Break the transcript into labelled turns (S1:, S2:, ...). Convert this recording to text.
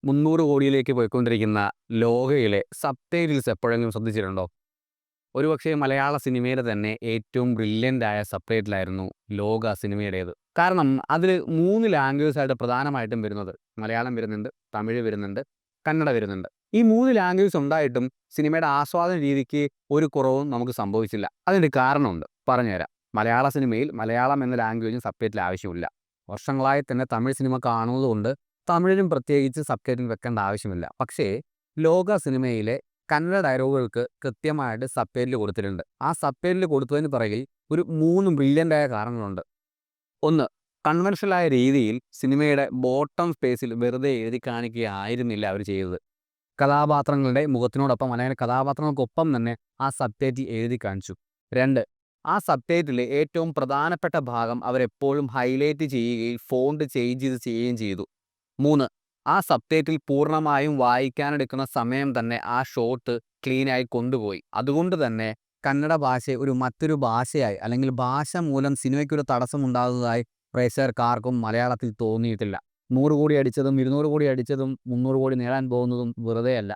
S1: 300 കോടിയിലേക്ക് പോയിക്കൊണ്ടിരിക്കുന്ന ലോകയിലെ സബ്‌ടൈറ്റിൽസ് എപ്പോഴെങ്കിലും ശ്രദ്ധിച്ചിട്ടുണ്ടോ? ഒരുപക്ഷേ മലയാള സിനിമയിലെ തന്നെ ഏറ്റവും ബ്രില്യന്റ് ആയ സബ്‌ടൈറ്റിലായിരുന്നു ലോക സിനിമയുടേത്. കാരണം അതിൽ 3 ലാംഗ്വേജസ് ആയിട്ട് പ്രധാനമായിട്ടും വരുന്നത്. മലയാളം വരുന്നുണ്ട്, തമിഴ് വരുന്നുണ്ട്, കന്നഡ വരുന്നുണ്ട്. ഈ 3 ലാംഗ്വേജസ് ഉണ്ടായിട്ടും സിനിമയുടെ ആസ്വാദന രീതിക്ക് ഒരു കുറവും നമുക്ക് സംഭവിച്ചില്ല. അതിനൊരു കാരണമുണ്ട്. പറഞ്ഞുതരാം. മലയാള സിനിമയിൽ മലയാളം എന്ന ലാംഗ്വേജിന് സബ്‌ടൈറ്റിൽ ആവശ്യമില്ല. വർഷങ്ങളായി തന്നെ തമിഴ് സിനിമ കാണുന്നതുകൊണ്ട് തമിഴിനും പ്രത്യേകിച്ച് സബ്‌ടൈറ്റിൽ വെക്കേണ്ട ആവശ്യമില്ല. പക്ഷേ ലോക സിനിമയിലെ കന്നഡ ഡയലോഗുകൾക്ക് കൃത്യമായിട്ട് സബ്‌ടൈറ്റിൽ കൊടുത്തിട്ടുണ്ട്. ആ സബ്‌ടൈറ്റിൽ കൊടുത്തതിന് പിറകിൽ ഒരു 3 ബ്രില്യന്റ് ആയ കാരണങ്ങളുണ്ട്. ഒന്ന്, കൺവെൻഷണലായ രീതിയിൽ സിനിമയുടെ ബോട്ടം സ്പേസിൽ വെറുതെ എഴുതി കാണിക്കുകയായിരുന്നില്ല അവർ ചെയ്തത്. കഥാപാത്രങ്ങളുടെ മുഖത്തിനോടൊപ്പം അല്ലെങ്കിൽ കഥാപാത്രങ്ങൾക്കൊപ്പം തന്നെ ആ സബ്‌ടൈറ്റിൽ എഴുതി കാണിച്ചു. 2, ആ സബ്‌ടൈറ്റിലെ ഏറ്റവും പ്രധാനപ്പെട്ട ഭാഗം അവരെപ്പോഴും ഹൈലൈറ്റ് ചെയ്യുകയും ഫോണ്ട് ചേഞ്ച് ചെയ്യുകയും ചെയ്തു. 3, ആ സബ്‌ടൈറ്റിൽ പൂർണ്ണമായും വായിക്കാനെടുക്കുന്ന സമയം തന്നെ ആ ഷോട്ട് ക്ലീനായി കൊണ്ടുപോയി. അതുകൊണ്ട് തന്നെ കന്നഡ ഭാഷയെ മറ്റൊരു ഭാഷയായി അല്ലെങ്കിൽ ഭാഷ മൂലം സിനിമയ്ക്കൊരു തടസ്സമുണ്ടാകുന്നതായി പ്രേക്ഷകർക്കാർക്കും മലയാളത്തിൽ തോന്നിയിട്ടില്ല. 100 കോടി അടിച്ചതും 200 കോടി അടിച്ചതും 300 കോടി നേടാൻ പോകുന്നതും വെറുതെയല്ല.